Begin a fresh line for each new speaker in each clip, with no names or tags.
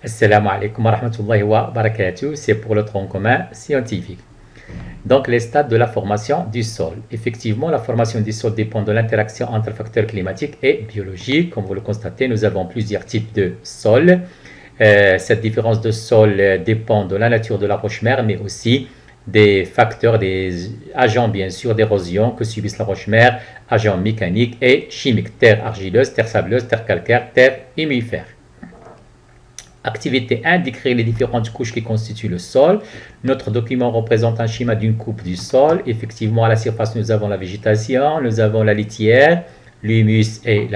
Assalamu alaikum wa rahmatullahi wa barakatuh. C'est pour le tronc commun scientifique. Donc, les stades de la formation du sol. Effectivement, la formation du sol dépend de l'interaction entre facteurs climatiques et biologiques. Comme vous le constatez, nous avons plusieurs types de sol. Cette différence de sol dépend de la nature de la roche-mère, mais aussi des facteurs, des agents bien sûr d'érosion que subissent la roche-mère, agents mécaniques et chimiques, terre argileuse, terre sableuse, terre calcaire, terre humifère. Activité 1, décrire les différentes couches qui constituent le sol. Notre document représente un schéma d'une coupe du sol. Effectivement, à la surface, nous avons la végétation, nous avons la litière, l'humus et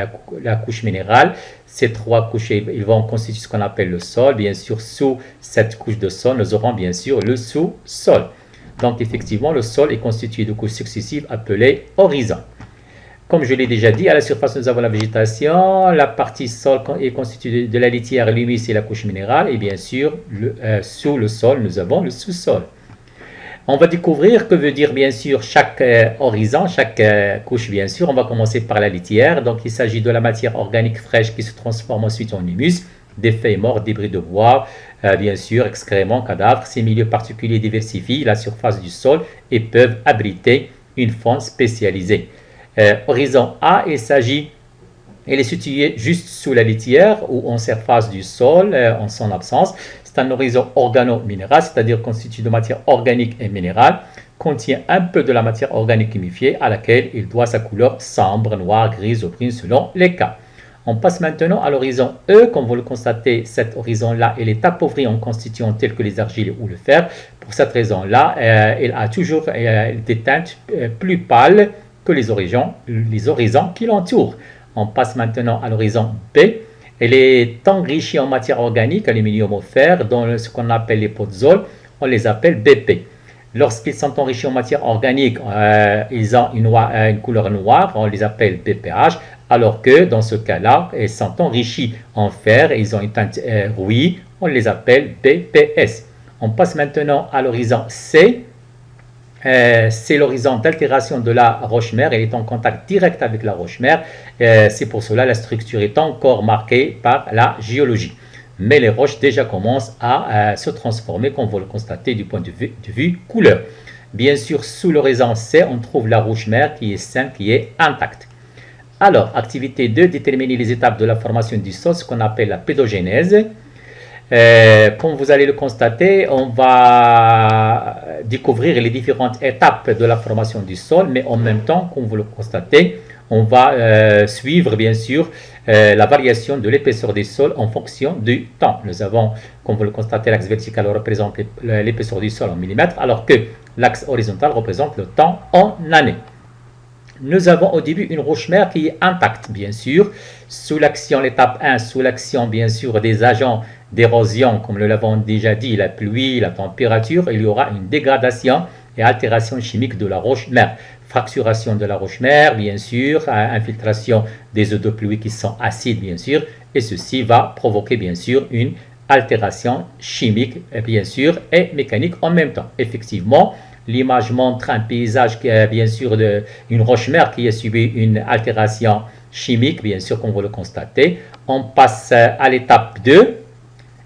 la couche minérale. Ces trois couches ils vont constituer ce qu'on appelle le sol. Bien sûr, sous cette couche de sol, nous aurons bien sûr le sous-sol. Donc, effectivement, le sol est constitué de couches successives appelées horizons. Comme je l'ai déjà dit, à la surface, nous avons la végétation, la partie sol est constituée de la litière, l'humus et la couche minérale, et bien sûr, sous le sol, nous avons le sous-sol. On va découvrir que veut dire bien sûr chaque horizon, chaque couche bien sûr. On va commencer par la litière. Donc, il s'agit de la matière organique fraîche qui se transforme ensuite en humus, des feuilles mortes, débris de bois, bien sûr, excréments, cadavres. Ces milieux particuliers diversifient la surface du sol et peuvent abriter une faune spécialisée. Horizon A, il est situé juste sous la litière ou en surface du sol en son absence. C'est un horizon organo-minéral, c'est-à-dire constitué de matière organique et minérale, contient un peu de la matière organique humifiée à laquelle il doit sa couleur sombre, noire, grise ou brune selon les cas. On passe maintenant à l'horizon E. Comme vous le constatez, cet horizon-là, il est appauvri en constituants tels que les argiles ou le fer. Pour cette raison-là, il a toujours des teintes plus pâles que les horizons qui l'entourent. On passe maintenant à l'horizon B. Elle est enrichie en matière organique, aluminium ou fer, dans ce qu'on appelle les podzol, on les appelle BP. Lorsqu'ils sont enrichis en matière organique, ils ont une couleur noire, on les appelle BPH, alors que dans ce cas-là, ils sont enrichis en fer et ils ont une teinte rouille, on les appelle BPS. On passe maintenant à l'horizon C. C'est l'horizon d'altération de la roche-mère. Elle est en contact direct avec la roche-mère. C'est pour cela que la structure est encore marquée par la géologie. Mais les roches déjà commencent à se transformer, comme vous le constatez du point de vue couleur. Bien sûr, sous l'horizon C, on trouve la roche-mère qui est saine, qui est intacte. Alors, activité 2, déterminer les étapes de la formation du sol, ce qu'on appelle la pédogénèse. Comme vous allez le constater, on va découvrir les différentes étapes de la formation du sol, mais en même temps, comme vous le constatez, on va suivre bien sûr la variation de l'épaisseur des sols en fonction du temps. Nous avons, comme vous le constatez, l'axe vertical représente l'épaisseur du sol en millimètres, alors que l'axe horizontal représente le temps en années. Nous avons au début une roche-mère qui est intacte, bien sûr, sous l'action, l'étape 1, sous l'action, bien sûr, des agents d'érosion, comme nous l'avons déjà dit, la pluie, la température, il y aura une dégradation et altération chimique de la roche-mère. Fracturation de la roche-mère, bien sûr, infiltration des eaux de pluie qui sont acides, bien sûr, et ceci va provoquer, bien sûr, une altération chimique, bien sûr, et mécanique en même temps. Effectivement, l'image montre un paysage qui est bien sûr une roche-mère qui a subi une altération chimique, bien sûr, comme vous le constatez. On passe à l'étape 2.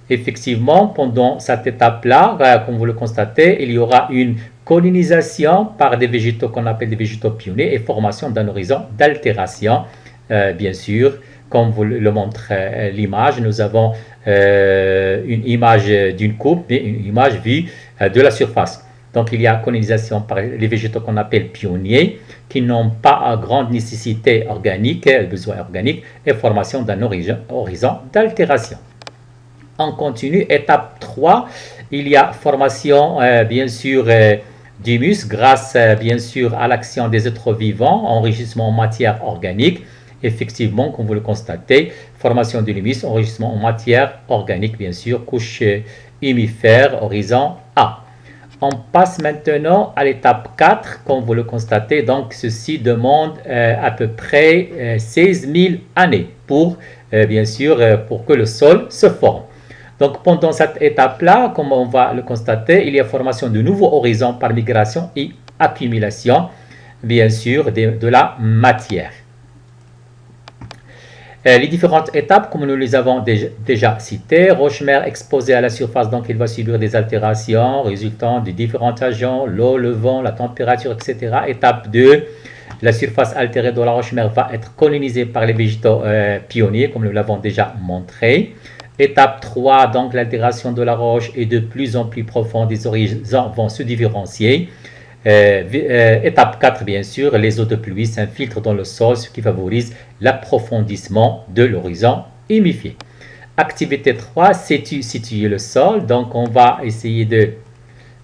Effectivement, pendant cette étape-là, comme vous le constatez, il y aura une colonisation par des végétaux qu'on appelle des végétaux pionniers et formation d'un horizon d'altération, bien sûr. Comme vous le montre l'image, nous avons une image d'une coupe, mais une image vue de la surface. Donc, il y a colonisation par les végétaux qu'on appelle pionniers, qui n'ont pas grande nécessité organique, besoin organique, et formation d'un horizon d'altération. On continue, étape 3, il y a formation, bien sûr, d'humus grâce, bien sûr, à l'action des êtres vivants, enrichissement en matière organique. Effectivement, comme vous le constatez, formation de l'humus, enrichissement en matière organique, bien sûr, couche humifère, horizon A. On passe maintenant à l'étape 4, comme vous le constatez. Donc, ceci demande à peu près 16 000 années pour, bien sûr, pour que le sol se forme. Donc, pendant cette étape-là, comme on va le constater, il y a formation de nouveaux horizons par migration et accumulation, bien sûr, de la matière. Les différentes étapes, comme nous les avons déjà citées, roche-mère exposée à la surface, donc il va subir des altérations résultant de différents agents, l'eau, le vent, la température, etc. Étape 2, la surface altérée de la roche-mère va être colonisée par les végétaux pionniers, comme nous l'avons déjà montré. Étape 3, donc l'altération de la roche est de plus en plus profonde, les horizons vont se différencier. Étape 4, bien sûr, les eaux de pluie s'infiltrent dans le sol, ce qui favorise l'approfondissement de l'horizon humifié. Activité 3, situer le sol. Donc, on va essayer de,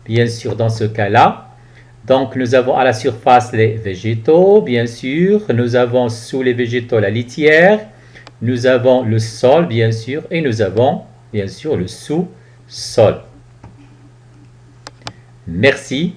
bien sûr, dans ce cas-là, donc nous avons à la surface les végétaux, bien sûr. Nous avons sous les végétaux la litière. Nous avons le sol, bien sûr. Et nous avons, bien sûr, le sous-sol. Merci.